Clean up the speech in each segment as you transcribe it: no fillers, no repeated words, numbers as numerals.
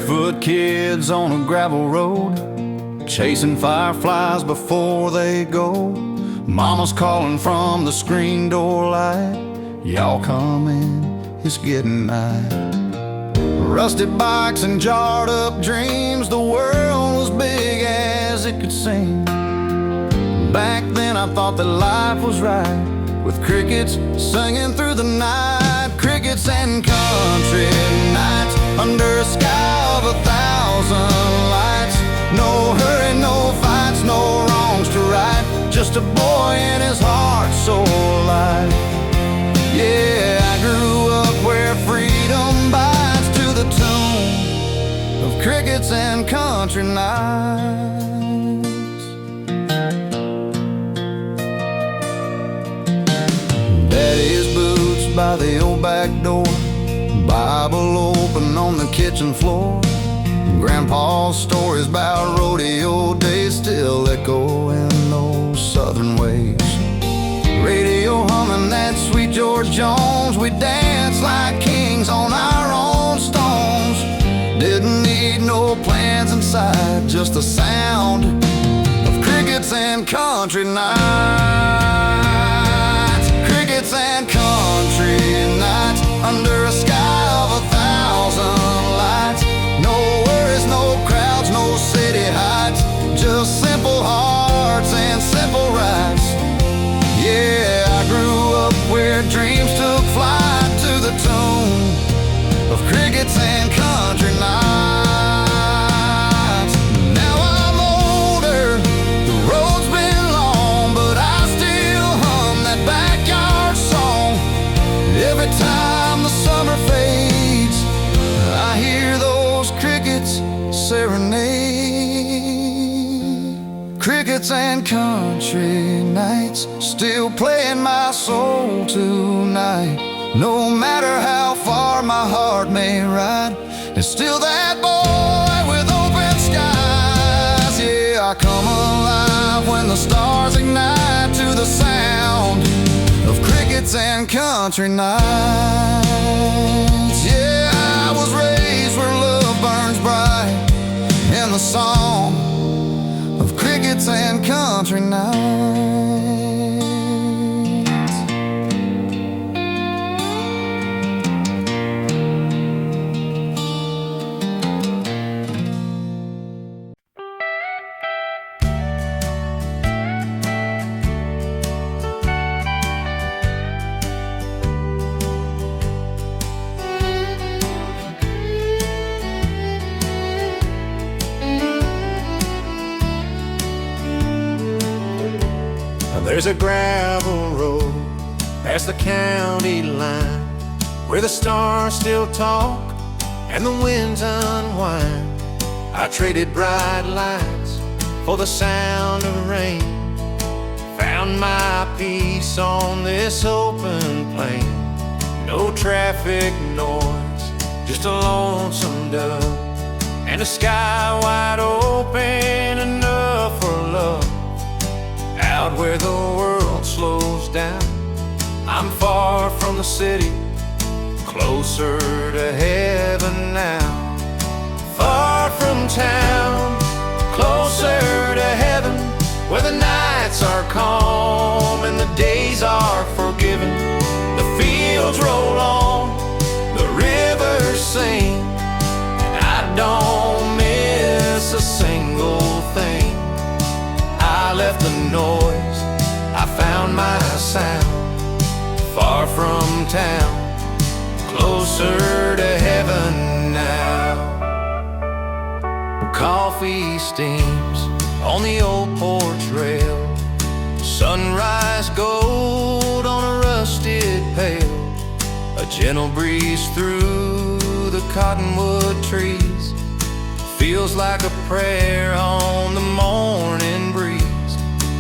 Barefoot kids on a gravel road, chasing fireflies before they go. Mama's calling from the screen door light, y'all come in, it's getting night. Rusted bikes and jarred up dreams, the world was big as it could seem. Back then I thought that life was right, with crickets singing through the night. Crickets and country nights under a sky of 1,000 lights. No hurry, no fights, no wrongs to right, just a boy and his heart so light. Yeah, I grew up where freedom bites to the tune of crickets and country nights. Daddy's boots by the old back door, Bible open on the kitchen floor. Grandpa's stories about rodeo days still echo in those southern ways. Radio humming that sweet George Jones, we danced like kings on our own stones. Didn't need no plans inside, just the sound of crickets and country nights. Crickets and country nights under a sky of 1,000 lights. No worries, no crowds, no city heights, just simple hearts and simple rights. Yeah, I grew up where dreams took flight to the tune of crickets and country nights. Now I'm older, the road's been long, but I still hum that backyard song. Every time the summer fades, I hear those crickets serenade. Crickets and country nights still playing my soul tonight. No matter how far my heart may ride, it's still that boy with open skies. Yeah, I come alive when the stars ignite to the sound of crickets and country nights. Yeah, I was raised where love burns bright, in the song of crickets and country nights. There's a gravel road past the county line, where the stars still talk and the winds unwind. I traded bright lights for the sound of rain, found my peace on this open plain. No traffic noise, just a lonesome dove, and a sky wide open enough for love. Out where the world slows down, I'm far from the city, closer to heaven now. Far from town, closer to heaven, where the nights are calm and the days are forgiven. The fields roll on, the rivers sing, and I don't miss a single thing. I left the noise, I found my sound. Far from town, closer to heaven now. Coffee steams on the old porch rail, sunrise gold on a rusted pail. A gentle breeze through the cottonwood trees feels like a prayer on the morning breeze.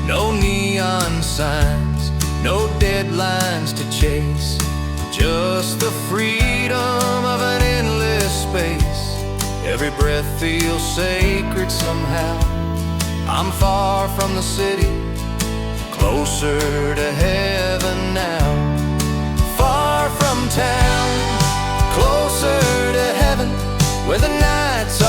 No neon signs, no deadlines to chase, just the freedom of an endless space. Every breath feels sacred somehow. I'm far from the city, closer to heaven now. Far from town, closer to heaven, where the nights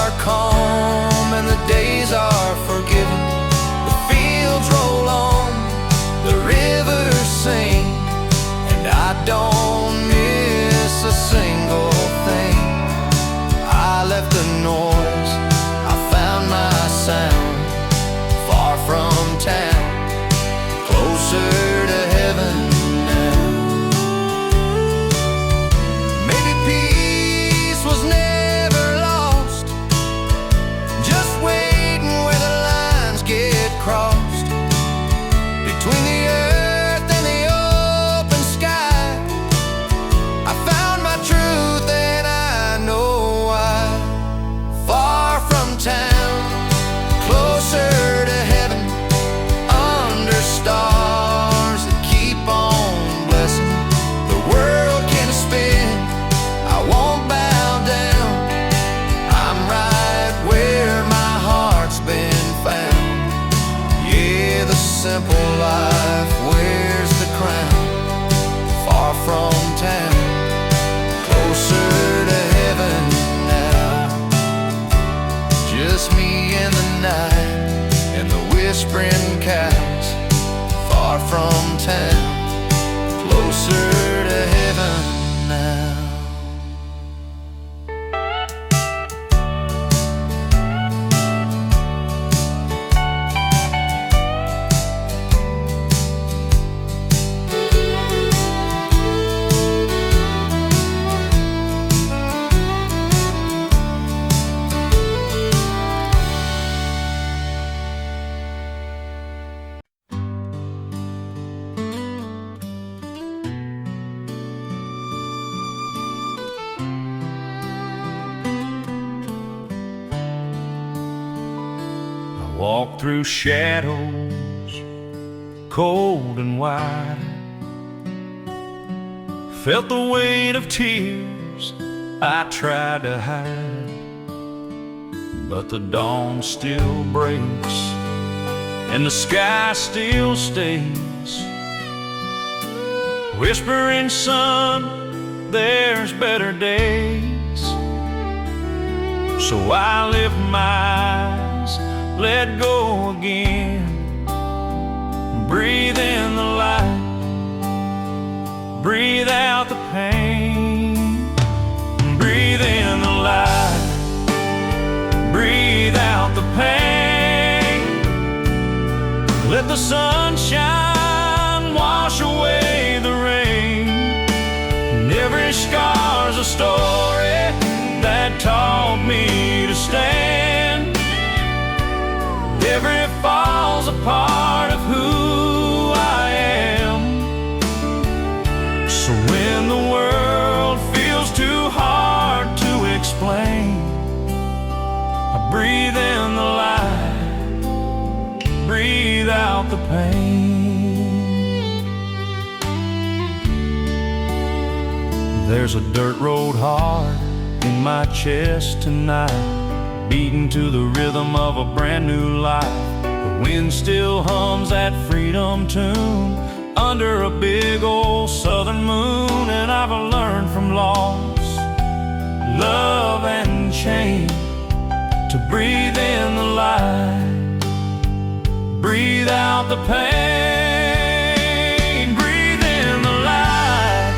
just me and the night and the whispering cows, far from town, closer to heaven now. Walked through shadows, cold and wide. Felt the weight of tears I tried to hide. But the dawn still breaks and the sky still stays, whispering, son, there's better days. So I lift my eyes, let go again, breathe in the light, breathe out the pain. Breathe in the light, breathe out the pain. Let the sunshine wash away the rain. And every scar's a story that taught me to stand. Every fall's a part of who I am. So when the world feels too hard to explain, I breathe in the light, breathe out the pain. There's a dirt road heart in my chest tonight, beating to the rhythm of a brand new life. The wind still hums that freedom tune under a big old southern moon. And I've learned from loss, love and change to breathe in the light, breathe out the pain. Breathe in the light,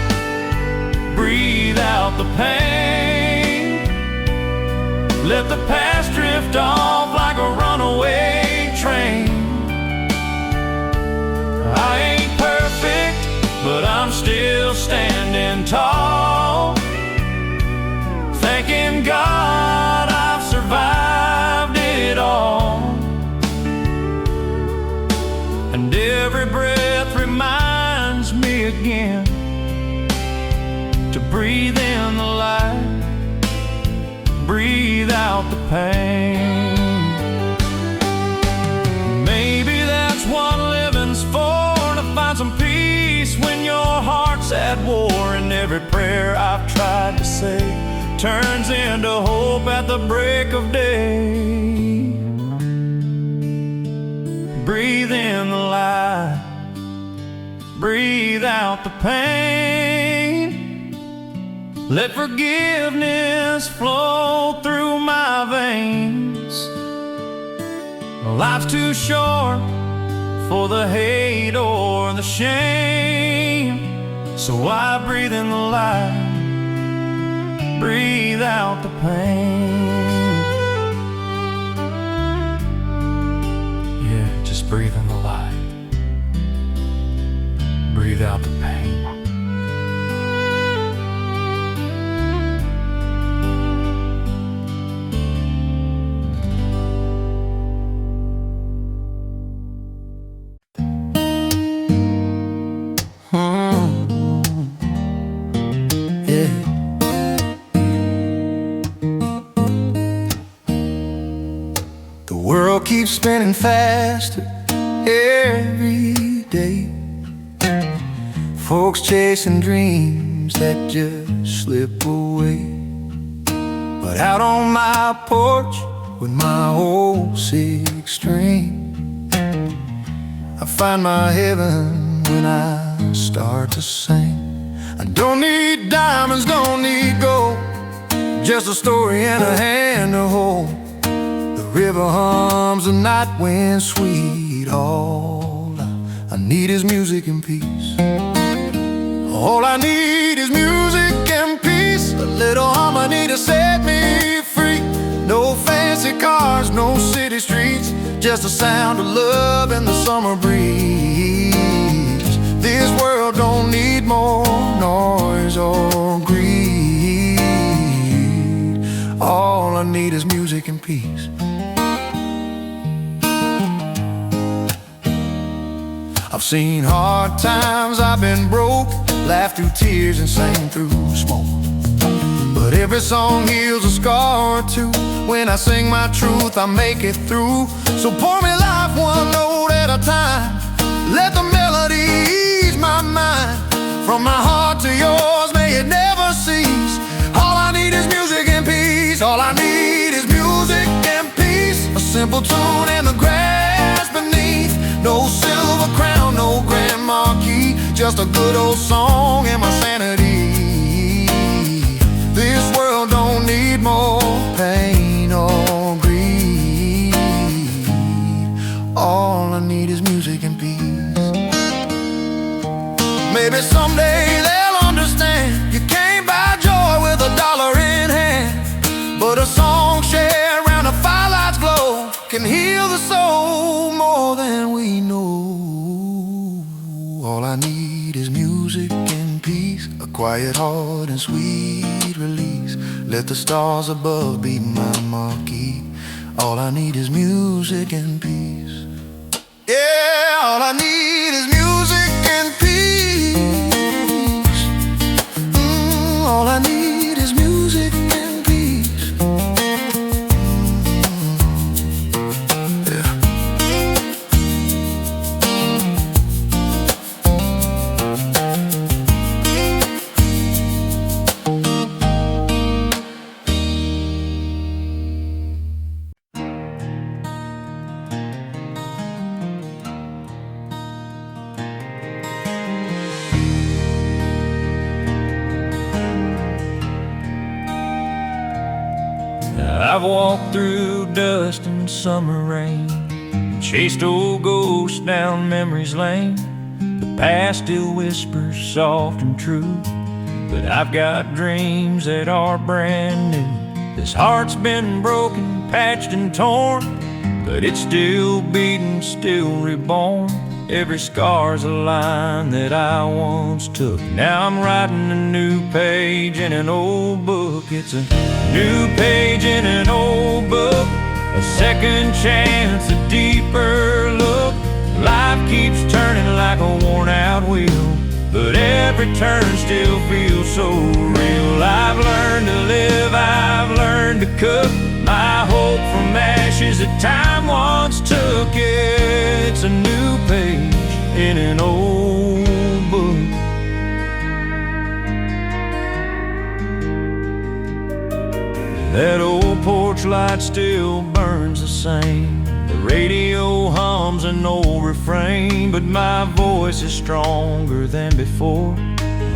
breathe out the pain. Let the past drift off like a runaway train. I ain't perfect, but I'm still standing tall, thanking God I've survived it all. And every breath reminds me again to breathe in the light, breathe out the pain. Maybe that's what living's for, to find some peace when your heart's at war. And every prayer I've tried to say turns into hope at the break of day. Breathe in the light, breathe out the pain. Let forgiveness flow through my veins. Life's too short for the hate or the shame. So I breathe in the light, breathe out the pain. Yeah, just breathe in the light, breathe out the pain. The world keeps spinning faster every day. Folks chasing dreams that just slip away. But out on my porch with my old six string, I find my heaven when I start to sing. I don't need diamonds, don't need gold, just a story and a hand to hold. The river hums, the night wind sweet. All I need is music and peace. All I need is music and peace. A little harmony to set me free. No fancy cars, no city streets, just the sound of love and the summer breeze. This world don't need more noise or greed. All I need is music and peace. I've seen hard times, I've been broke, laughed through tears and sang through smoke. But every song heals a scar or two. When I sing my truth, I make it through. So pour me life one note at a time. Let the melody ease my mind. From my heart to yours, may it never cease. All I need is music and peace. All I need is music and peace. A simple tune in the grass beneath. No silver crown, no grand marquee, just a good old song and my sanity. This world don't need more pain or greed. All I need is music and peace. Maybe someday they'll understand you can't buy joy with $1 in hand, but a song shared around the firelight's glow can heal the soul more than we know. All I need is music and peace, a quiet heart and sweet release. Let the stars above be my marquee. All I need is music and peace. Yeah, all I need is music and peace. All I need is music and peace. I've walked through dust and summer rain, chased old ghosts down memory's lane. The past still whispers soft and true, but I've got dreams that are brand new. This heart's been broken, patched and torn, but it's still beating, still reborn. Every scar's a line that I once took. Now I'm writing a new page in an old book. It's a new page in an old book, a second chance, a deeper look. Life keeps turning like a worn-out wheel, but every turn still feels so real. I've learned to live, I've learned to cook, my hope from ashes that time once took. It's a new page in an old book. That old porch light still burns the same. The radio hums an old refrain, but my voice is stronger than before.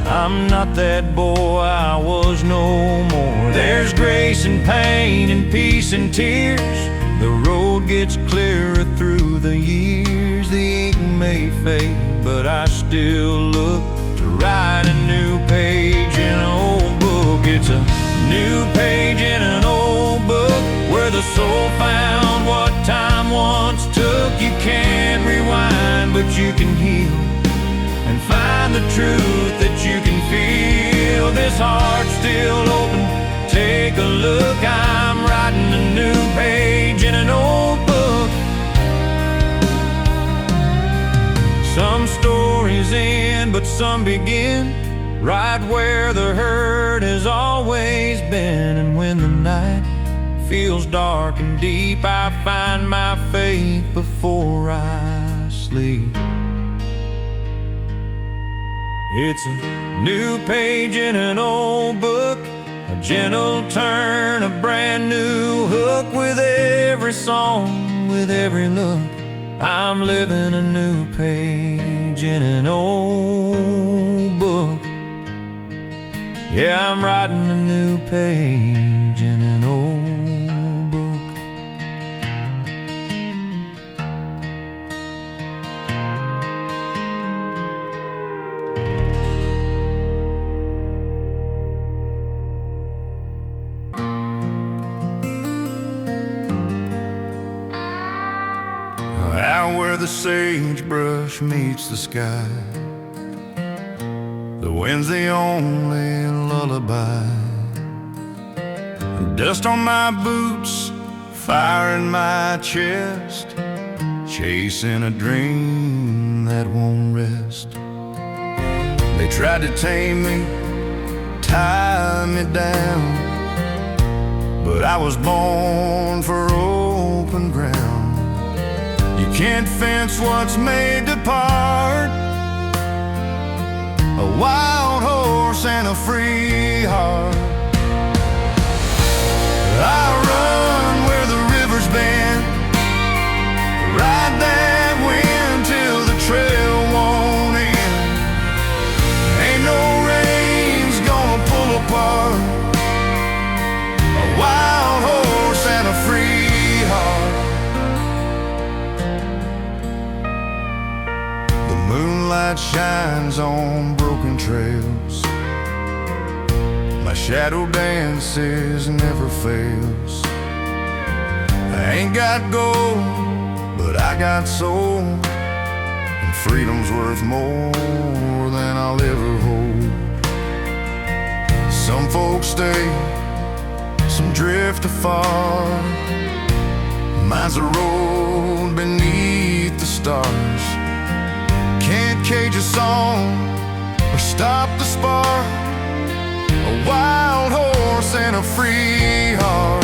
I'm not that boy I was no more. There's grace and pain and peace and tears. The road gets clearer through the years. The ink may fade, but I still look to write a new page in an old book. It's a new page in an old book, where the soul found what time once took. You can't rewind, but you can heal and find the truth that you can feel. This heart's still open, take a look. I'm writing a new page in an old book. Some stories end, but some begin right where the hurt has always been. And when the night feels dark and deep, I find my faith before I sleep. It's a new page in an old book, a gentle turn, a brand new hook. With every song, with every look, I'm living a new page in an old book. Yeah, I'm writing a new page in an old book. the sagebrush meets the sky. The wind's the only lullaby. Dust on my boots, fire in my chest, chasing a dream that won't rest. They tried to tame me, tie me down, but I was born for open ground. You can't fence what's made to part. A wild horse and a free heart. I run where the rivers bend, ride that wind till the trail won't end. Ain't no rain's gonna pull apart a wild horse and a free heart. The moonlight shines on broken trails. My shadow dances, never fails. I ain't got gold, but I got soul, and freedom's worth more than I'll ever hold. Some folks stay, some drift afar. Mine's a road beneath the stars. Can't cage a song or stop the spark. A wild horse and a free heart.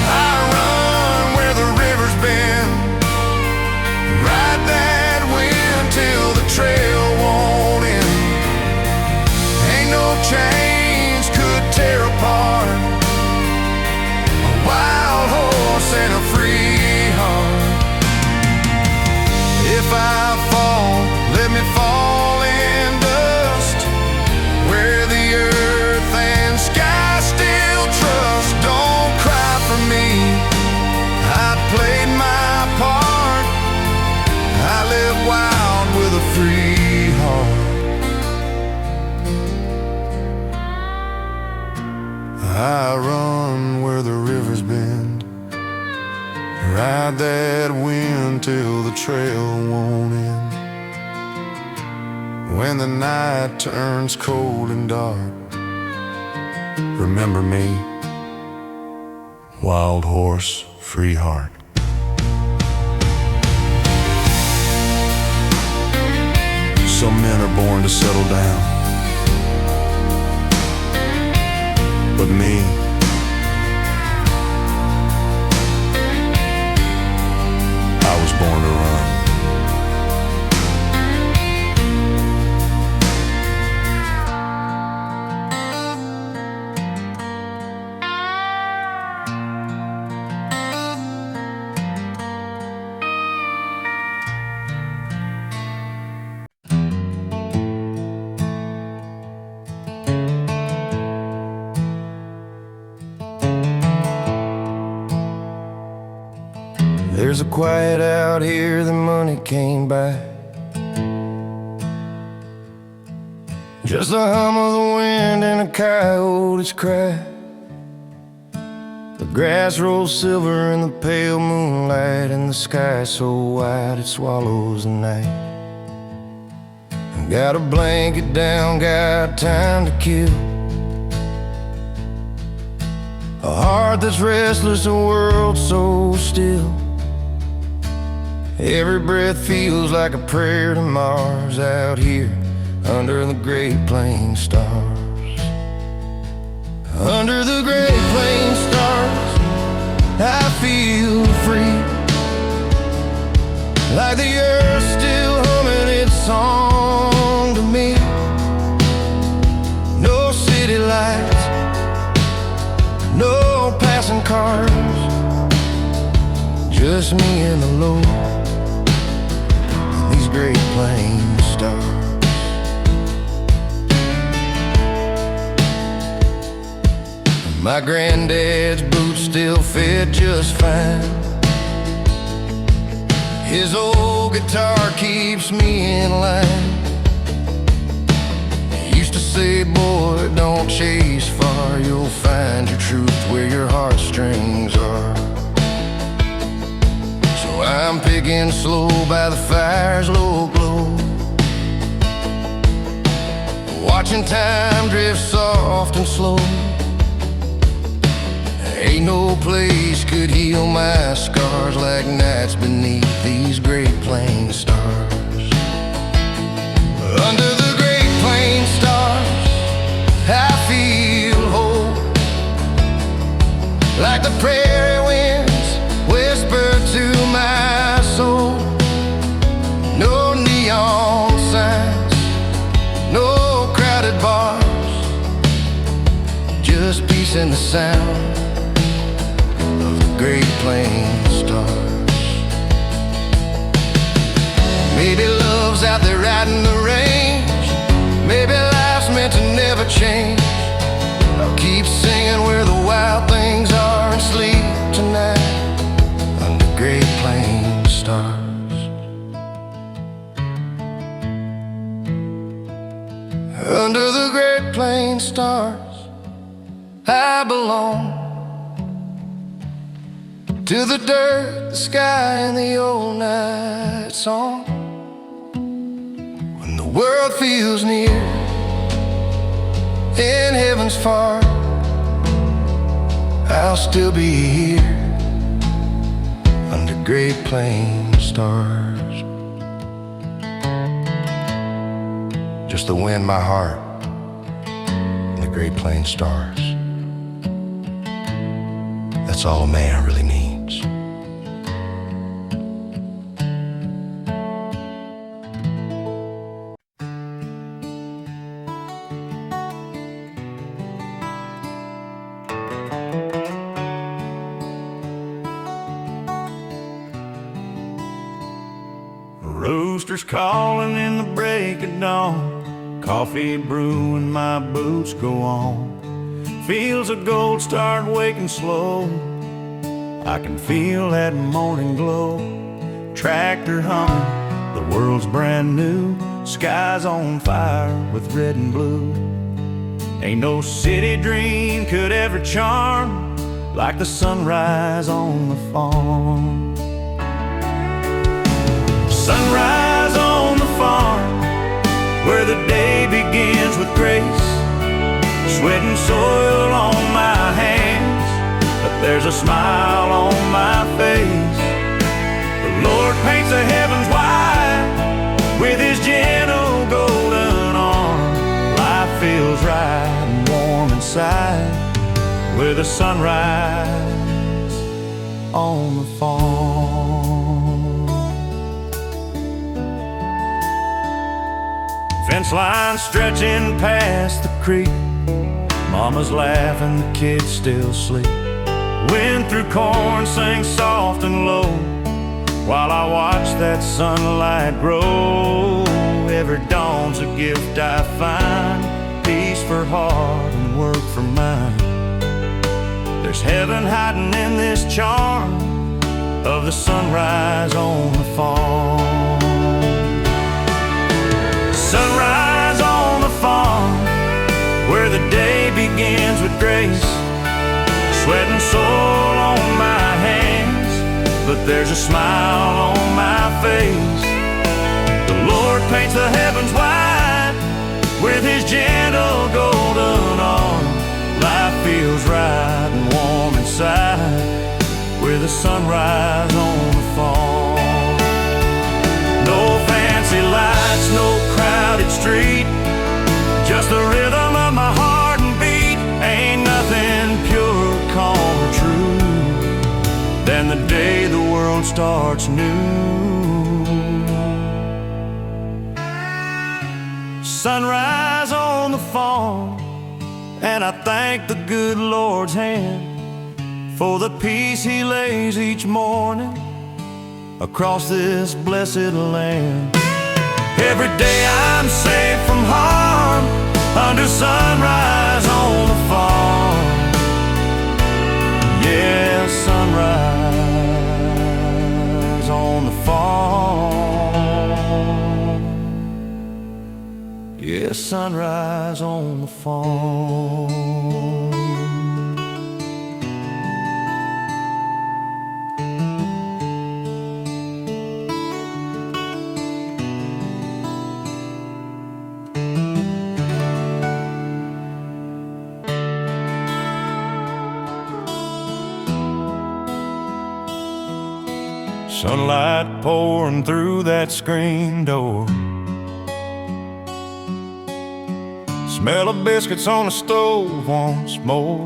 I run where the rivers bend, ride that wind till the trail won't end. Ain't no chains could tear apart a wild horse and a free heart. If I fall, let me fall in dust, where the earth and sky still trust. Don't cry for me, I played my part. I live wild with a free heart. I run where the rivers bend, ride that wind till the trail won't end. When the night turns cold and dark, remember me, wild horse, free heart. Some men are born to settle down, but me, I was born to run. There's a quiet out here that money can't buy. Just the hum of the wind and a coyote's cry. The grass rolls silver in the pale moonlight, and the sky so wide it swallows the night. Got a blanket down, got time to kill. A heart that's restless, a world so still. Every breath feels like a prayer to Mars out here under the Great Plains stars. Under the Great Plains stars, I feel free, like the earth still humming its song to me. No city lights, no passing cars, just me and the Lord, these Great Plains stars. My granddad's boots still fit just fine. His old guitar keeps me in line. He used to say, boy, don't chase far, you'll find your truth where your heartstrings are. So I I'm picking slow by the fire's low glow, watching time drift soft and slow. Ain't no place could heal my scars like nights beneath these Great Plains stars. Under the Great Plains stars, I feel whole, like the prairie winds whisper to my soul. No neon signs, no crowded bars, just peace and the sound of the Great Plains stars. Maybe love's out there riding the range, maybe life's meant to never change. I'll keep singing where the wild things are and sleep tonight under Great Plains stars. Under the Great Plains stars, I belong to the dirt, the sky, and the old night song. When the world feels near and heaven's far, I'll still be here under Great Plains stars. Just the wind, my heart, and the Great Plains stars. That's all a man really needs. Roosters calling in the break of dawn, coffee brewing, my boots go on. Fields of gold start waking slow, I can feel that morning glow. Tractor humming, the world's brand new, sky's on fire with red and blue. Ain't no city dream could ever charm like the sunrise on the farm. Sunrise on the farm, where the day begins with grace. Sweating soil on my hands, but there's a smile on my face. The Lord paints the heavens white with His gentle golden arm. Life feels right and warm inside with the sunrise on the farm. Fence line stretching past the creek, Mama's laughing, the kids still sleep. Wind through corn sings soft and low while I watch that sunlight grow. Every dawn's a gift I find, peace for heart and work for mind. There's heaven hiding in this charm of the sunrise on the farm. Sunrise on the farm, where the day begins with grace. Sweat and soil on my hands, but there's a smile on my face. The Lord paints the heavens white with His gentle golden arm. Life feels right and warm inside with the sunrise on the farm. No fancy lights, no crowded street, just the rhythm of my heart and beat. Ain't nothing pure, calm, or true than the day the world starts new. Sunrise on the farm, and I thank the good Lord's hand for the peace He lays each morning across this blessed land. Every day I'm safe from harm under sunrise on the farm. Yeah, sunrise on the farm. Yeah, sunrise on the farm. sunlight pouring through that screen door. Smell of biscuits on the stove once more.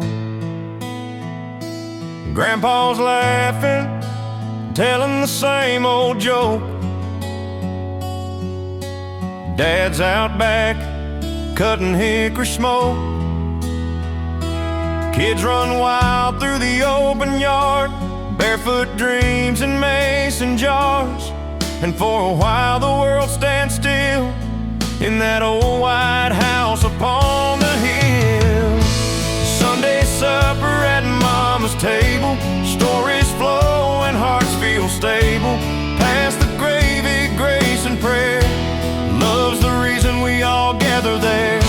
Grandpa's laughing, telling the same old joke. Dad's out back, cutting hickory smoke. Kids run wild through the open yard, barefoot dreams in mason jars. And for a while the world stands still in that old white house upon the hill. Sunday supper at Mama's table, stories flow and hearts feel stable. Past the gravy, grace and prayer, love's the reason we all gather there.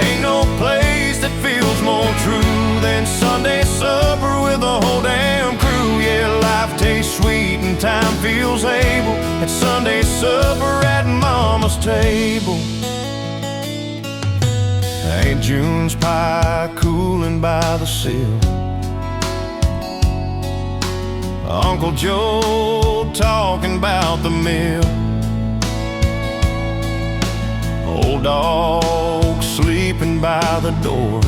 Ain't no place that feels more true than Sunday supper with the whole damn crew. Yeah, life tastes sweet and time feels able at Sunday supper at Mama's table. Aunt June's pie cooling by the sill, Uncle Joe talking about the mill, old dog sleeping by the door.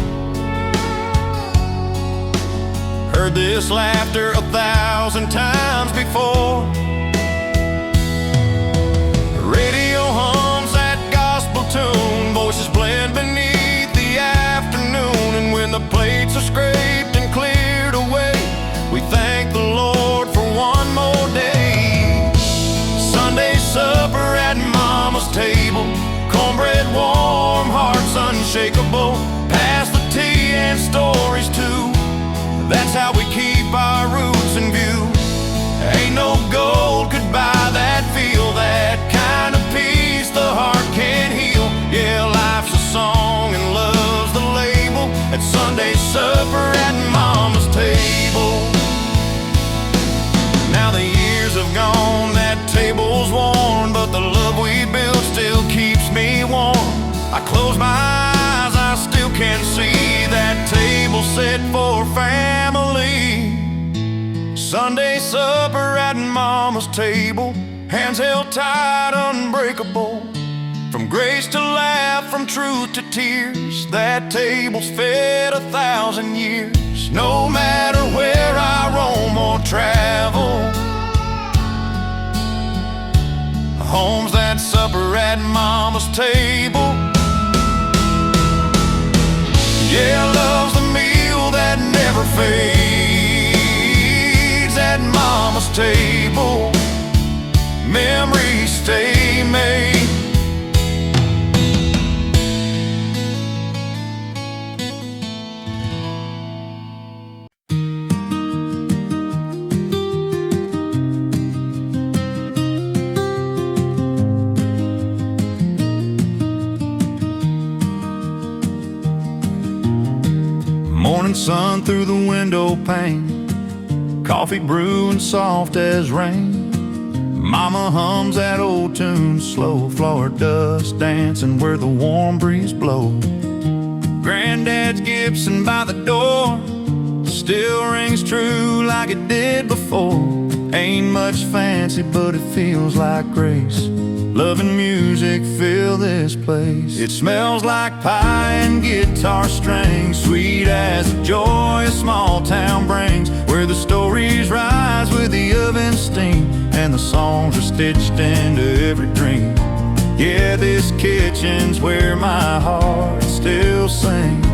Heard this laughter 1,000 times before. Radio hums that gospel tune, voices blend beneath the afternoon. And when the plates are scraped and cleared away, we thank the Lord for one more day. Sunday supper at Mama's table, cornbread warm, hearts unshakable. Pass the tea and stories too, that's how we keep our roots in view. Ain't no gold could buy that feel, that kind of peace the heart can't heal. Yeah, life's a song and love's the label at Sunday supper at Mama's table. Now the years have gone, that table's worn, but the love we built still keeps me warm. I close my eyes, I still can see that table set for family. Sunday supper at Mama's table, hands held tight, unbreakable. From grace to laugh, from truth to tears, that table's fed 1,000 years. No matter where I roam or travel, home's that supper at Mama's table. Yeah, love's the meal that never fades at Mama's table. Memories stay made. Morning sun through the window pane, coffee brewing soft as rain. Mama hums that old tune slow, floor dust dancing where the warm breeze blows. Granddad's Gibson by the door still rings true like it did before. Ain't much fancy, but it feels like grace. Love and music fill this place. It smells like pie and guitar strings, sweet as the joy a small town brings, where the stories rise with the oven steam and the songs are stitched into every dream. Yeah, this kitchen's where my heart still sings.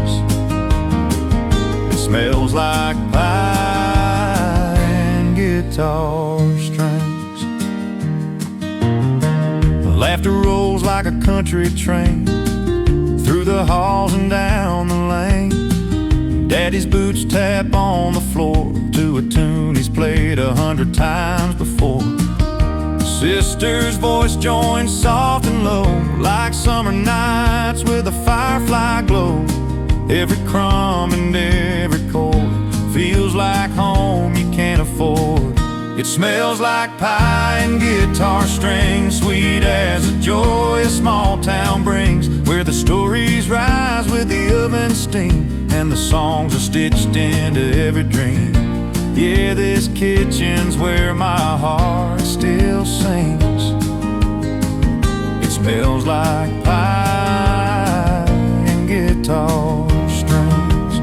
It smells like pie and guitar strings. Laughter rolls like a country train through the halls and down the lane. Daddy's boots tap on the floor to a tune he's played 100 times before. Sister's voice joins soft and low, like summer nights with a firefly glow. Every crumb and every chord feels like home you can't afford. It smells like pie and guitar strings, sweet as the joy a small town brings, where the stories rise with the oven steam and the songs are stitched into every dream. Yeah, this kitchen's where my heart still sings. It smells like pie and guitar strings.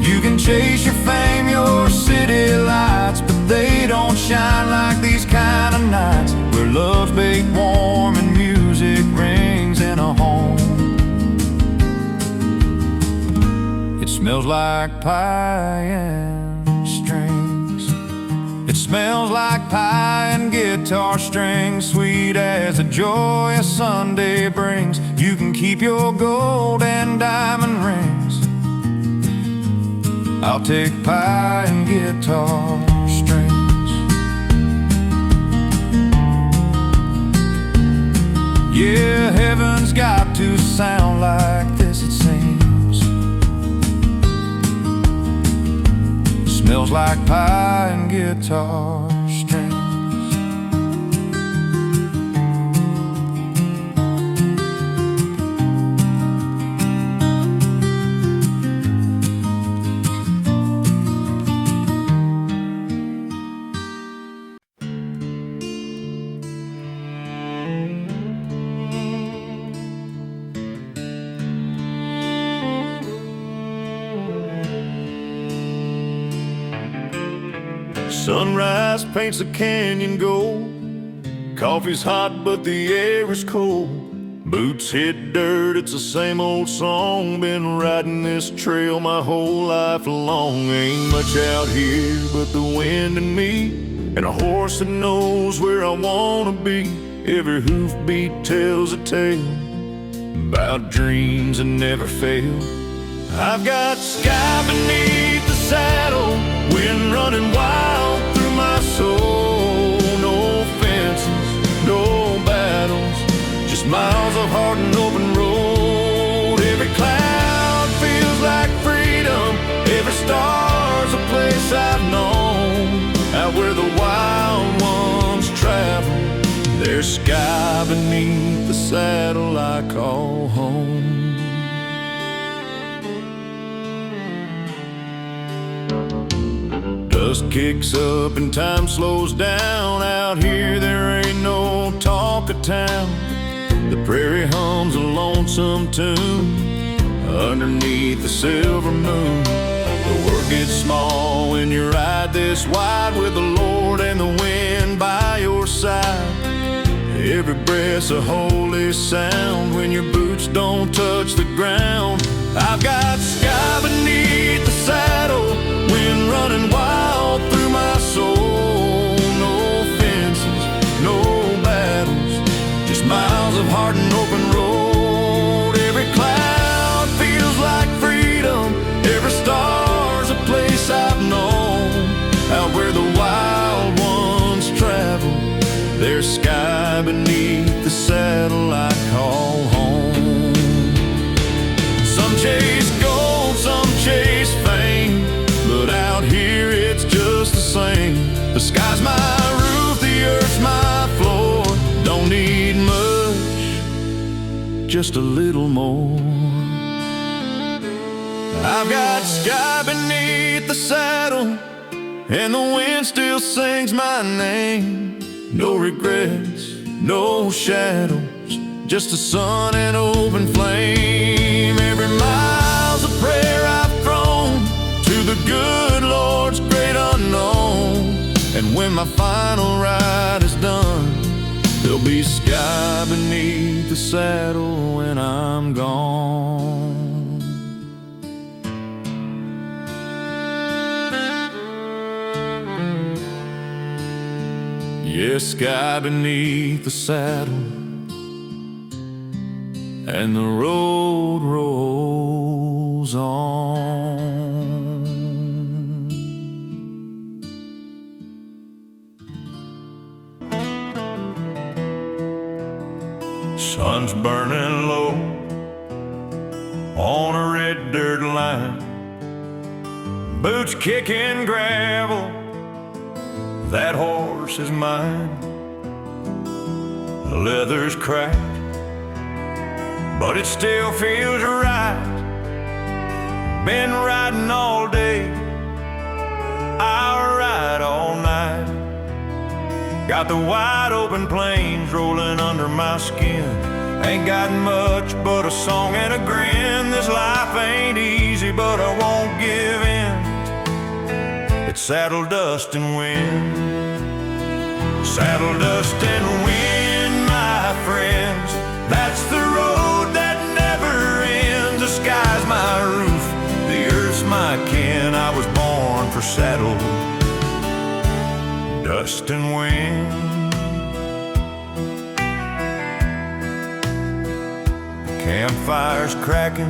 You can chase your fame, your city lights, but they don't shine like these kind of nights, where love's baked warm and music rings in a home. It smells like pie and strings. It smells like pie and guitar strings, sweet as the joy a Sunday brings. You can keep your gold and diamond rings. I'll take pie and guitar strings. Yeah, heaven's got to sound like this, it seems. Smells like pie and guitar strings. Sunrise paints the canyon gold. Coffee's hot but the air is cold. Boots hit dirt, it's the same old song. Been riding this trail my whole life long. Ain't much out here but the wind and me, and a horse that knows where I wanna be. Every hoofbeat tells a tale about dreams that never fail. I've got sky beneath the saddle, wind running wild through my soul. No fences, no battles, just miles of hard and open road. Every cloud feels like freedom, every star's a place I've known. Out where the wild ones travel, there's sky beneath the saddle I call home. Dust kicks up and time slows down. Out here there ain't no talk of town. The prairie hums a lonesome tune underneath the silver moon. The world gets small when you ride this wide, with the Lord and the wind by your side. Every breath's a holy sound when your boots don't touch the ground. I've got sky beneath the saddle, wind running wild through my soul. No fences, no battles, just miles of hard and open road. Every cloud feels like freedom, every star's a place I've known. Out where the wild ones travel, there's sky beneath the saddle I call home. Some chase gold, some chase fame, but out here it's just the same. The sky's my roof, the earth's my floor. Don't need much, just a little more. I've got sky beneath the saddle, and the wind still sings my name. No regrets, no shadows, just the sun and open flame. Every mile's a prayer I've thrown to the good Lord's great unknown. And when my final ride is done, there'll be sky beneath the saddle when I'm gone. Yes, sky beneath the saddle, and the road rolls on. Sun's burning low on a red dirt line, boots kicking gravel, that horse is mine. The leather's cracked, but it still feels right. Been riding all day, Got the wide open plains rolling under my skin. Ain't got much but a song and a grin. This life ain't easy, but I won't give in. It's saddle dust and wind. Saddle dust and wind, my friends. That's the road that never ends. The sky's my roof, the earth's my kin. I was born for saddle dust and wind. Campfires cracking,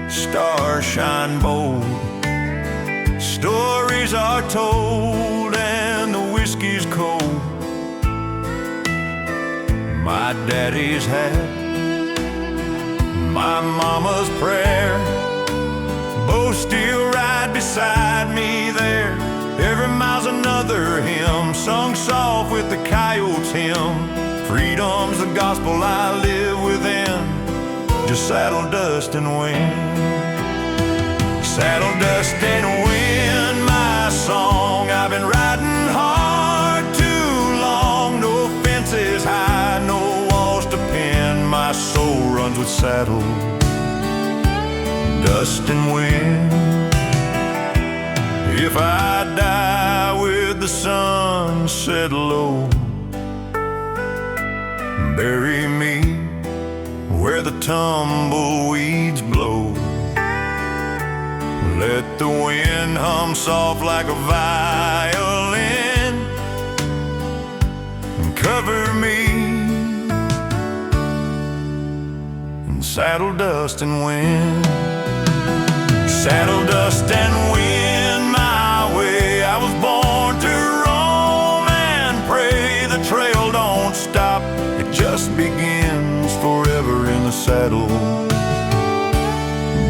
stars shine bold. Stories are told and the whiskey's cold. My daddy's hat, my mama's prayer, both still ride beside me there. Every mile's another hymn, sung soft with the coyotes' hymn. Freedom's the gospel I live within. Just saddle dust and wind. Saddle dust and wind, my song. I've been riding hard too long. No fences high, no walls to pin. My soul runs with saddle dust and wind. If I die with the sun set low, bury me where the tumbleweeds blow. Let the wind hum soft like a violin and cover me in saddle dust and wind. Saddle dust and wind my way. I was born to roam and pray. The trail don't stop, it just begins forever in the saddle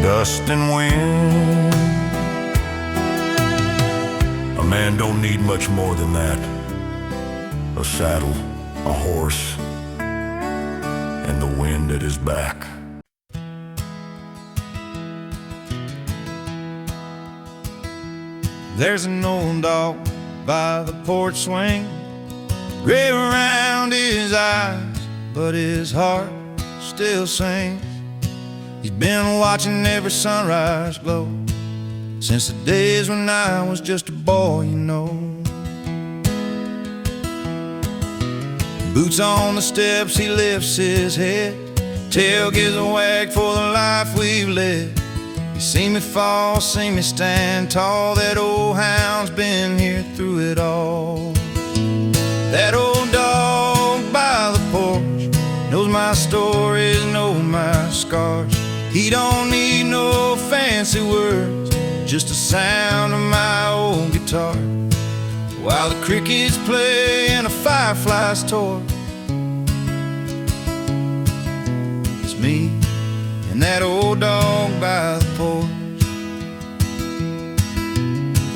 dust and wind. A man don't need much more than that. A saddle, a horse, and the wind at his back. There's an old dog by the porch swing, gray around his eyes, but his heart still sings. He's been watching every sunrise glow since the days when I was just a boy, you know. Boots on the steps, he lifts his head, tail gives a wag for the life we've led. You see me fall, see me stand tall. That old hound's been here through it all. That old dog by the porch knows my stories, knows my scars. He don't need no fancy words, just the sound of my old guitar, while the crickets play and the fireflies torch. It's me and that old dog by the porch.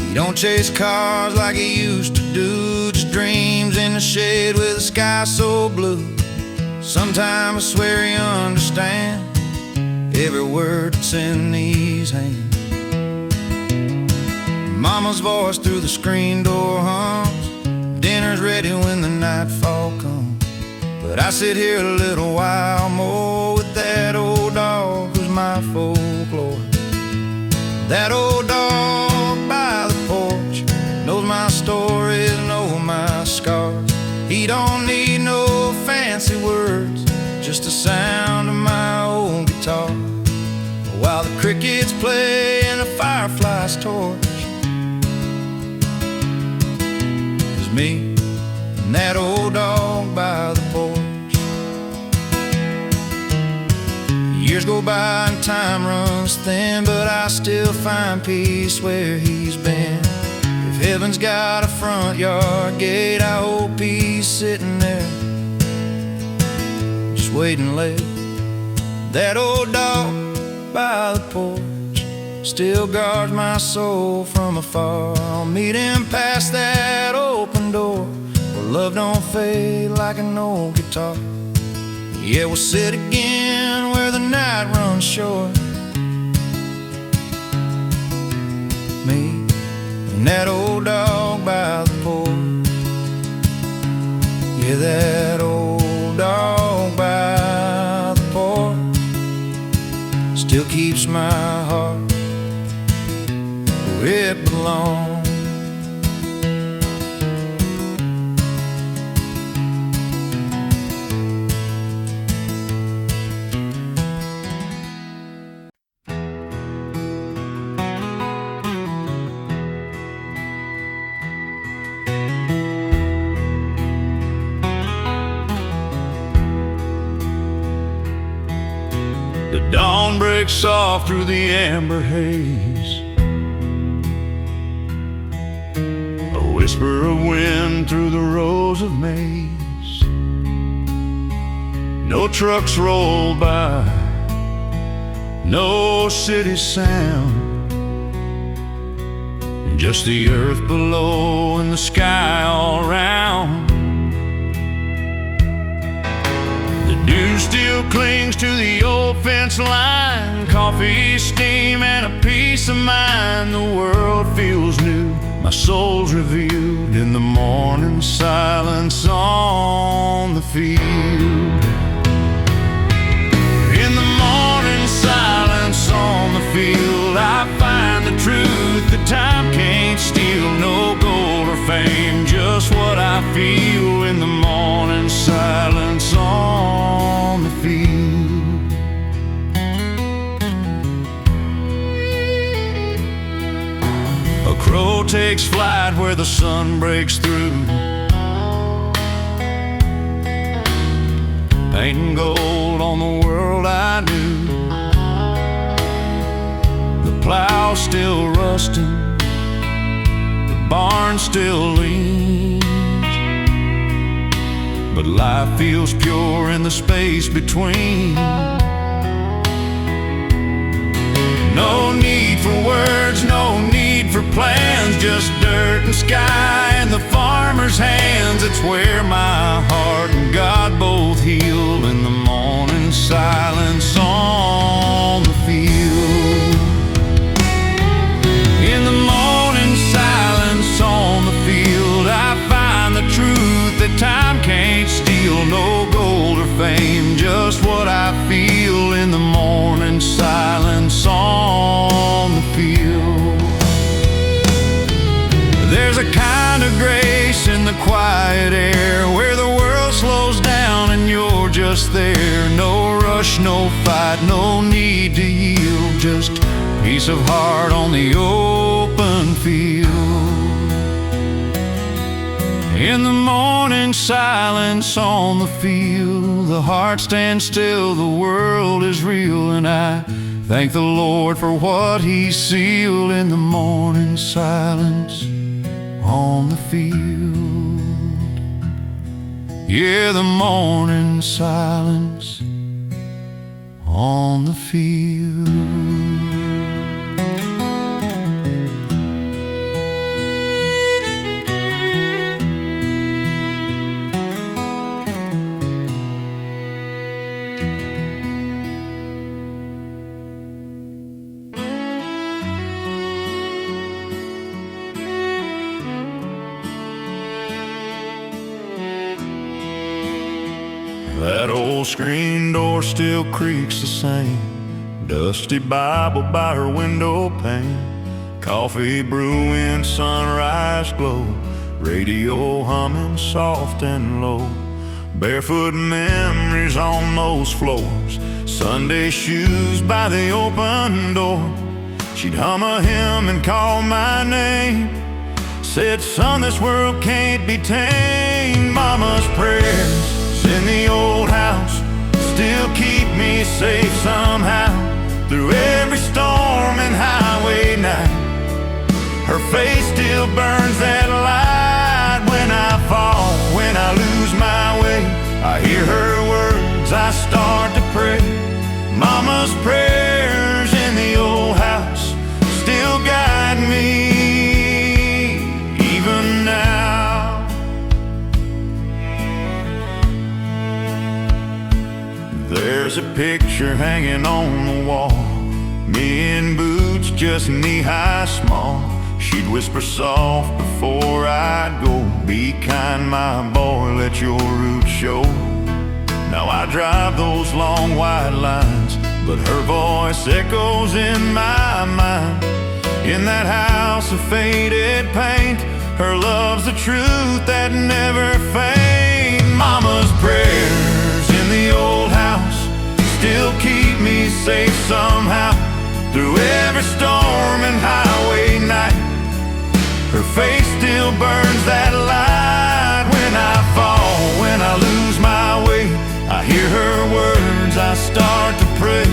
He don't chase cars like he used to do, just dreams in the shade with the sky so blue. Sometimes I swear he understands every word that's in these hands. Mama's voice through the screen door hums, dinner's ready when the nightfall comes. But I sit here a little while more with that old dog who's my folklore. That old dog by the porch knows my stories, knows my scars. He don't need no fancy words, just the sound of my old guitar, while the crickets play and the fireflies torch. It's me and that old dog by the porch. Years go by and time runs thin, but I still find peace where he's been. If heaven's got a front yard gate, I hope he's sitting there, just waiting late. That old dog by the porch still guards my soul from afar. I'll meet him past that open door where love don't fade like an old guitar. Yeah, we'll sit again where the night runs short. Me and that old dog by the porch. keeps my heart where it belongs. The dawn breaks soft through the amber haze, a whisper of wind through the rows of maize. No trucks roll by, no city sound, just the earth below and the sky all around. Dew still clings to the old fence line, coffee, steam, and a peace of mind. The world feels new, my soul's revealed in the morning silence on the field. In the morning silence on the field, I find the truth that time can't steal. No gold or fame, just what I feel in the morning silence on the field. A crow takes flight where the sun breaks through, painting gold on the world I knew. The plow's still rusting, the barn still leans, but life feels pure in the space between. No need for words, no need for plans, just dirt and sky and the farmer's hands. It's where my heart and God both heal in the morning silence on the field. In the morning silence on the field, I find the truth that time can't steal. No gold or fame, just what I feel in the morning silence on the field. There's a kind of grace in the quiet air, where the world slows down and you're just there. No rush, no fight, no need to yield, just peace of heart on the open field. In the morning silence on the field, the heart stands still, the world is real, and I thank the Lord for what He sealed in the morning silence on the field. Yeah, the morning silence on the field. That old screen door still creaks the same, dusty Bible by her window pane, coffee brewing, sunrise glow, radio humming soft and low, barefoot memories on those floors, Sunday shoes by the open door. She'd hum a hymn and call my name, said, son, this world can't be tamed. Mama's prayers in the old house still keep me safe somehow, through every storm and highway night. Her face still burns that light when I fall, when I lose my way. I hear her words, I start to pray. Mama's prayers in the old house still guide me even now. There's a picture hanging on the wall, me in boots just knee-high small. She'd whisper soft before I'd go, be kind, my boy, let your roots show. Now I drive those long white lines but her voice echoes in my mind. In that house of faded paint, her love's the truth that never fades. Mama's prayers in the old house still keep me safe somehow. Through every storm and highway night, her face still burns that light. When I fall, when I lose my way, I hear her words, I start to pray.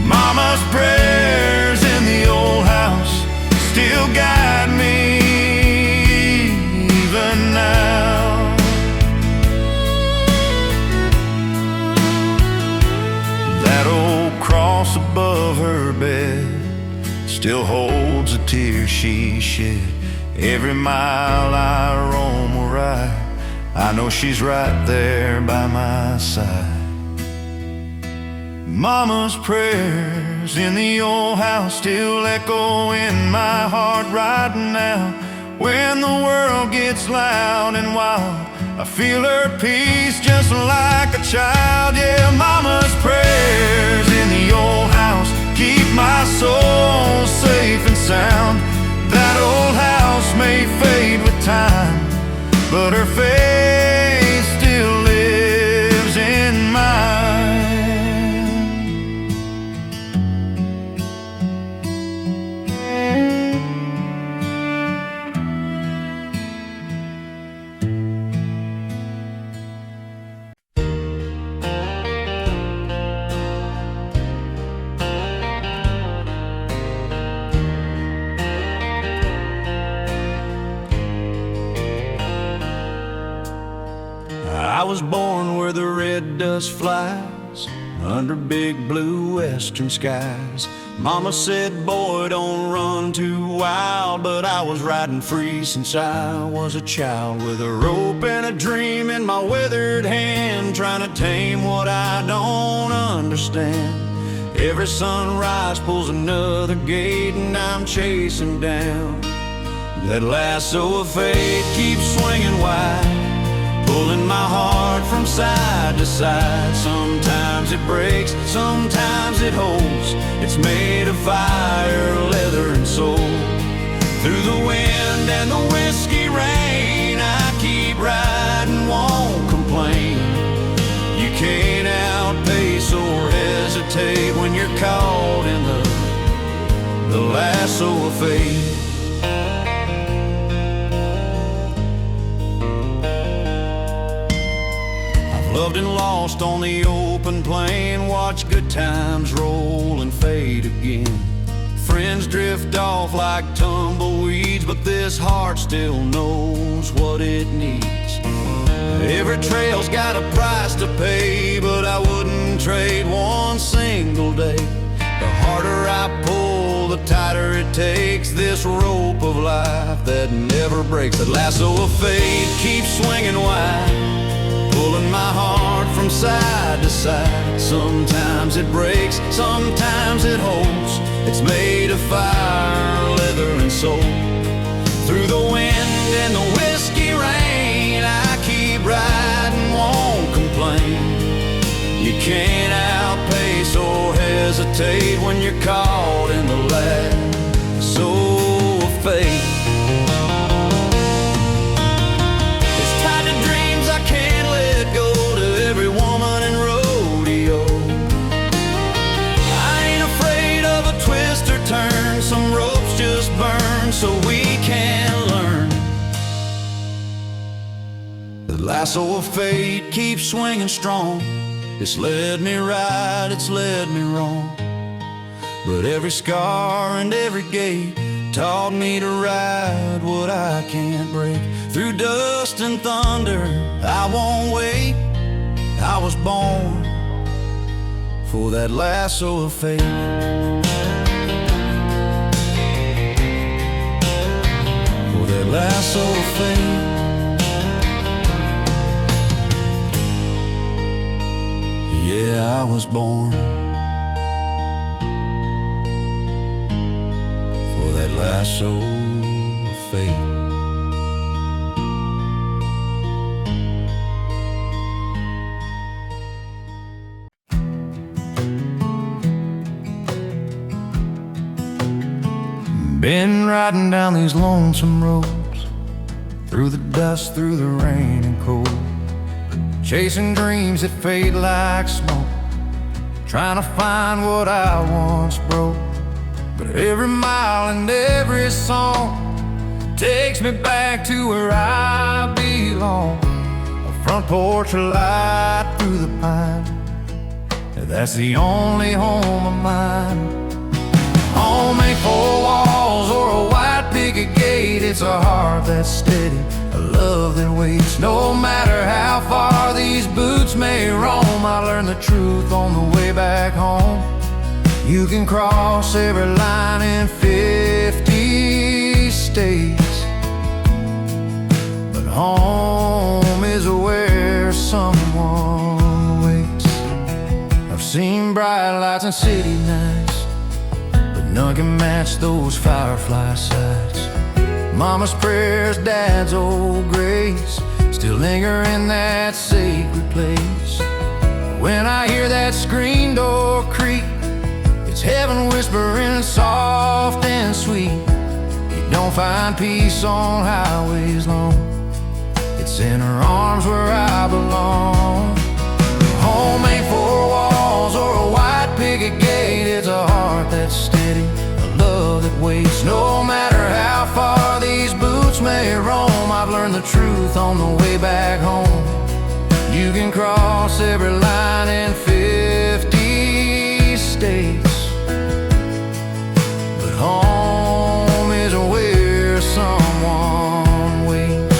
Mama's prayers in the old house still guide me even now. That old cross above her bed still holds a tear she shed. Every mile I roam or ride, I know she's right there by my side. Mama's prayers in the old house still echo in my heart right now. When the world gets loud and wild, I feel her peace just like a child. Yeah, Mama's prayers in the old house keep my soul safe and sound. That old house may fade with time, but her faith still lives in mine. I was born where the red dust flies, under big blue western skies. Mama said, boy, don't run too wild, but I was riding free since I was a child, with a rope and a dream in my weathered hand, trying to tame what I don't understand. Every sunrise pulls another gate, and I'm chasing down. That lasso of fate keeps swinging wide, pulling my heart from side to side. Sometimes it breaks, sometimes it holds. It's made of fire, leather, and soul. Through the wind and the whiskey rain, I keep riding, won't complain. You can't outpace or hesitate when you're caught in the lasso of fate. Loved and lost on the open plain, watch good times roll and fade again. Friends drift off like tumbleweeds, but this heart still knows what it needs. Every trail's got a price to pay, but I wouldn't trade one single day. The harder I pull, the tighter it takes, this rope of life that never breaks. That lasso of fate keeps swinging wide, pulling my heart from side to side. Sometimes it breaks, sometimes it holds. It's made of fire, leather, and soul. Through the wind and the whiskey rain, I keep riding, won't complain. You can't outpace or hesitate when you're caught in the lasso of fate. Every woman in rodeo, I ain't afraid of a twist or turn. Some ropes just burn so we can learn. The lasso of fate keeps swinging strong. It's led me right, it's led me wrong, but every scar and every gate taught me to ride what I can't break. Through dust and thunder, I won't wait. I was born for that lasso of fate. For that lasso of fate. Yeah, I was born for that lasso of fate. been riding down these lonesome roads, through the dust, through the rain and cold, chasing dreams that fade like smoke, trying to find what I once broke. But every mile and every song takes me back to where I belong. A front porch light through the pine, that's the only home of mine. Home ain't four walls or a white picket gate. It's a heart that's steady, a love that waits. No matter how far these boots may roam, I learned the truth on the way back home. You can cross every line in 50 states, but home is where someone waits. I've seen bright lights and city nights, but none can match those firefly sights. Mama's prayers, dad's old grace still linger in that sacred place. When I hear that screen door creak, it's heaven whispering soft and sweet. You don't find peace on highways long, it's in her arms where I belong. Home ain't four walls or a white picket gate. It's a heart that's steady, a love that waits. No matter how far these boots may roam, I've learned the truth on the way back home. You can cross every line in 50 states, but home is where someone waits.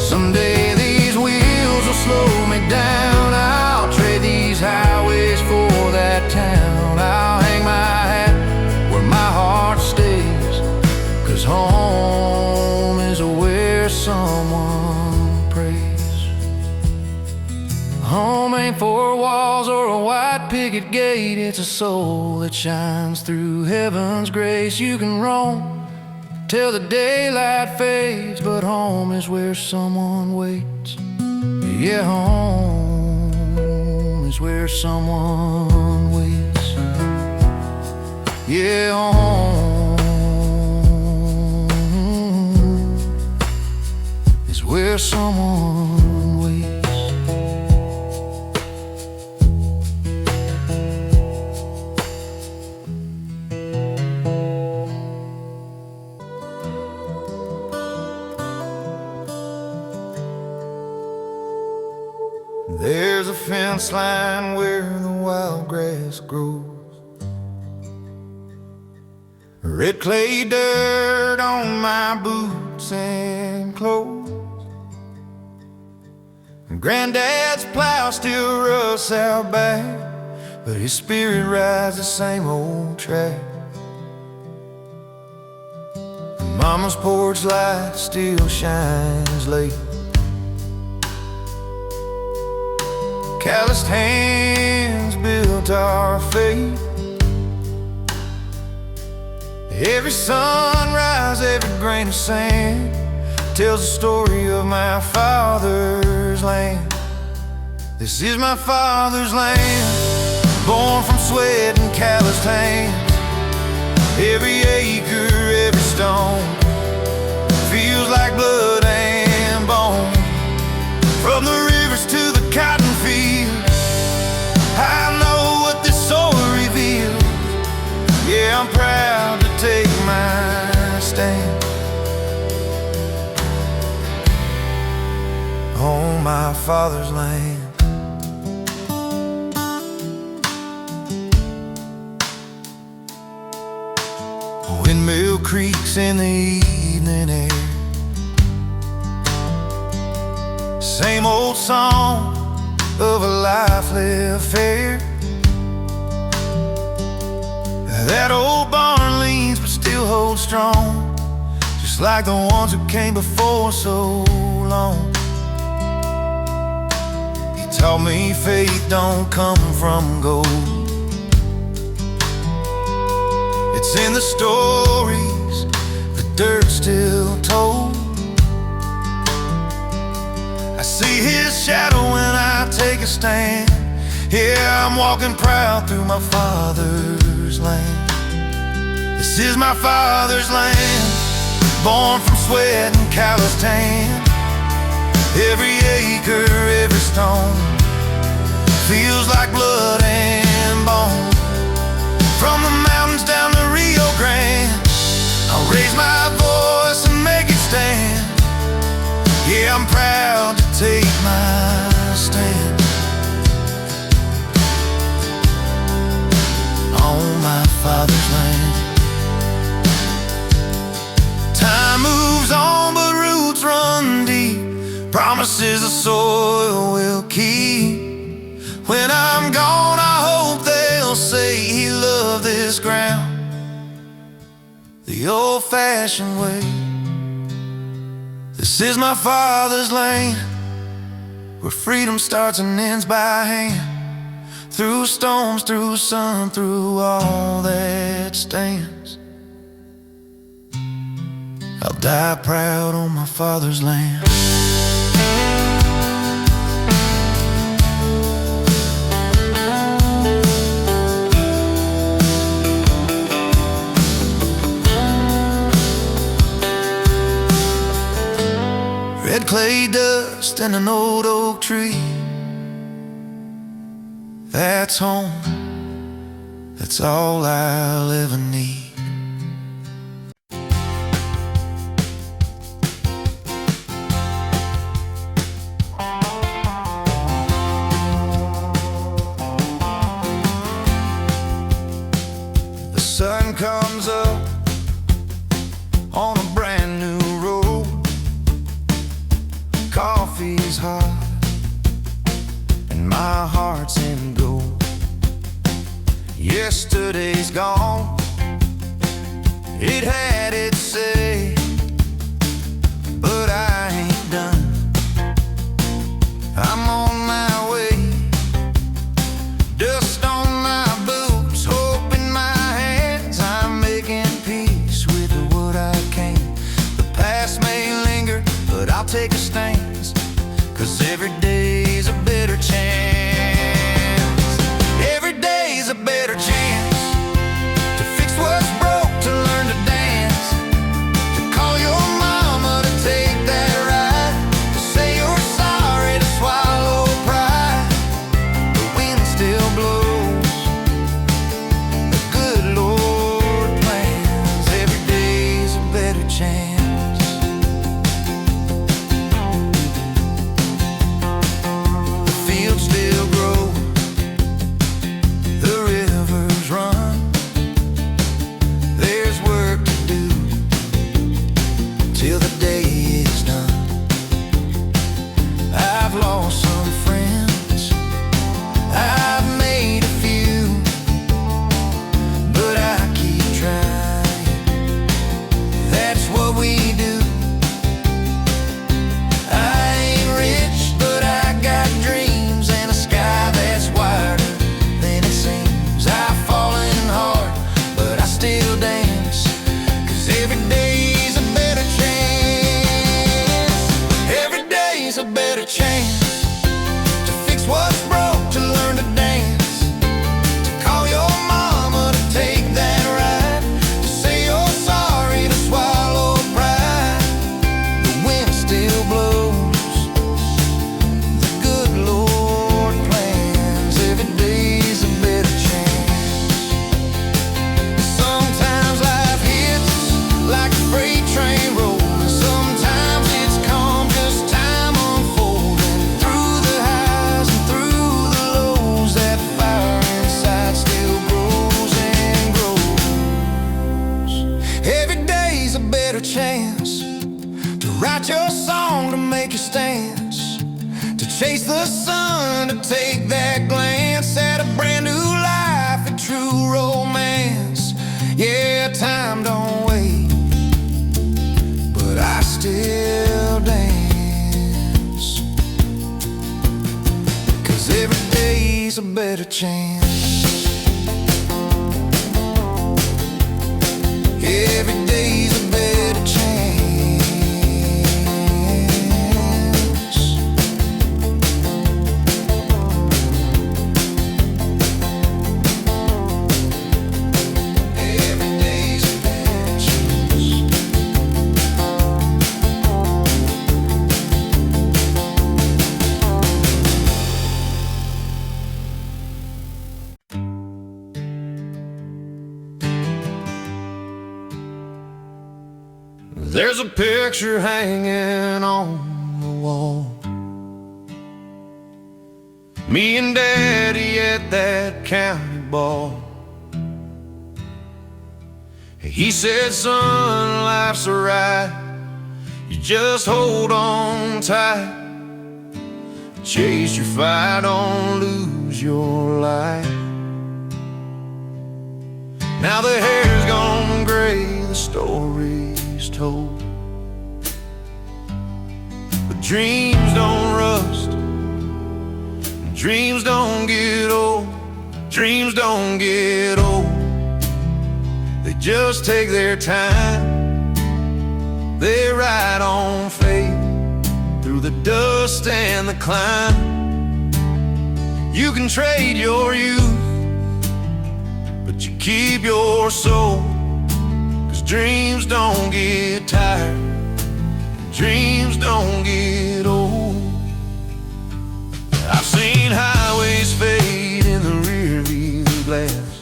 Someday these wheels will slow me down, I'll trade these highways for that town. I'll hang my hat where my heart stays, 'cause home is where someone prays. Home ain't four walls or a white picket gate. It's a soul that shines through heaven's grace. You can roam till the daylight fades, but home is where someone waits. Yeah, home is where someone waits. Yeah, home is where someone waits. There's a fence line where the wild grass grows, red clay dirt on my boots and clothes. Granddad's plow still rusts out back, but his spirit rides the same old track. And Mama's porch light still shines late. Calloused hands built our fate. Every sunrise, every grain of sand tells the story of my father's land. This is my father's land, born from sweat and calloused hands. Every acre, every stone feels like blood and bone. From the rivers to the cotton fields, I know what this soil reveals. Yeah, I'm proud to take my stand on my father's land. Windmill creaks in the evening air, same old song of a life lived fair. That old barn leans but still holds strong, just like the ones who came before so long. He taught me faith don't come from gold, it's in the stories the dirt still told. I see his shadow when I take a stand. Yeah, I'm walking proud through my father's land. This This is my father's land, born from sweat and callous tan. Every acre, every stone feels like blood and bone. From the mountains down to Rio Grande, I'll raise my voice and make it stand. Yeah, I'm proud to take my stand on my father's land. Time moves on, but roots run deep. Promises the soil will keep. When I'm gone, I hope they'll say he loved this ground the old-fashioned way. This is my father's land, where freedom starts and ends by hand. Through storms, through sun, through all that stands, I'll die proud on my father's land. Red clay dust and an old oak tree, that's home, that's all I'll ever need. The sun comes up on a brand new road. Coffee's hot and my heart's in gold. Yesterday's gone, it had its say, but I ain't done. I'm on my way, dust on my boots, hope in my hands. I'm making peace with what I can. The past may linger, but I'll take a stance, 'cause every day's a better chance. Every day's a better chance to fix what's broke, to learn to dance, to call your mama, to take that ride, to say you're sorry, to swallow pride. The wind still blows, the good Lord plans. Every day's a better chance. The fields still grow, the rivers run. There's work to do till the day is done. I've lost some friends, I've made a few, but I keep trying. That's what we do. I ain't rich, but I got dreams and a sky that's wider than it seems. I've fallen hard, but I still dance, 'cause every day's a better chance. Every day's a better chance to fix what's broke, to learn to dance, to call your mama, to take that ride, to say you're sorry, to swallow pride. The wind still blows, the good Lord plans. Every day's a better chance. Sometimes life hits like a freight train rolling. Sometimes it's calm, just time unfolding. Through the highs and through the lows, that fire inside still grows and grows. Every day's a better chance to write your song, to make your stance, to chase the sun, to take that glance at a brand new life, a true romance. Yeah, time don't wait, but I still dance, 'cause every day's a better chance. Every day's a better chance. Every day's a better there's a picture hanging on the wall. Me and Daddy at that county ball. He said, son, life's alright, you just hold on tight. Chase your fight, don't lose your life. Now the hair's gone gray, the story's told, but dreams don't rust, dreams don't get old, dreams don't get old. They just take their time, they ride on faith through the dust and the climb. You can trade your youth, but you keep your soul, 'cause dreams don't get tired, dreams don't get old. I've seen highways fade in the rearview glass,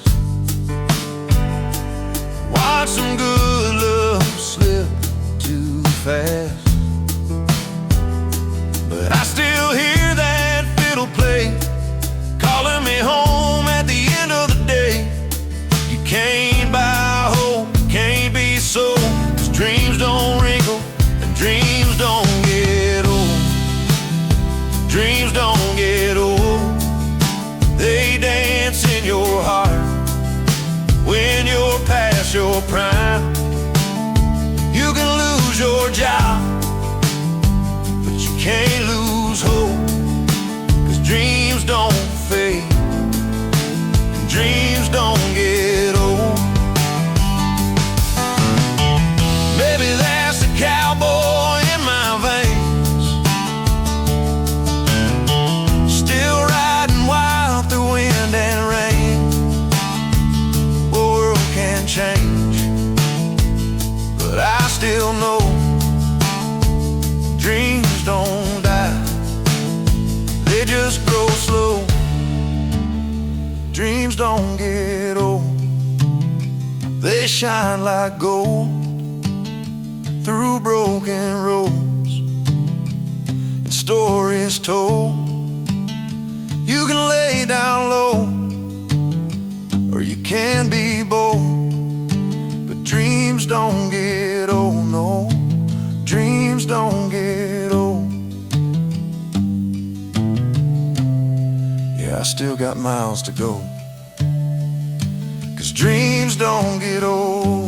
watch some good love slip too fast, but I still hear that fiddle play, calling me home at the end of the day. You can't buy hope, can't be sold, 'cause dreams don't wrinkle and dreams don't get old. Dreams don't get old, they dance in your heart when you're past your prime. You can lose your job, but you can't lose hope, 'cause dreams don't fade, dreams don't get old. Maybe that's the cowboy in my veins, still riding wild through wind and rain. The world can change, but I still know dreams don't die, they just grow slow. Dreams don't get old, they shine like gold through broken roads and stories told. You can lay down low, or you can be bold, but dreams don't get old, no, dreams don't get old. Yeah, I still got miles to go, 'cause dreams don't get old.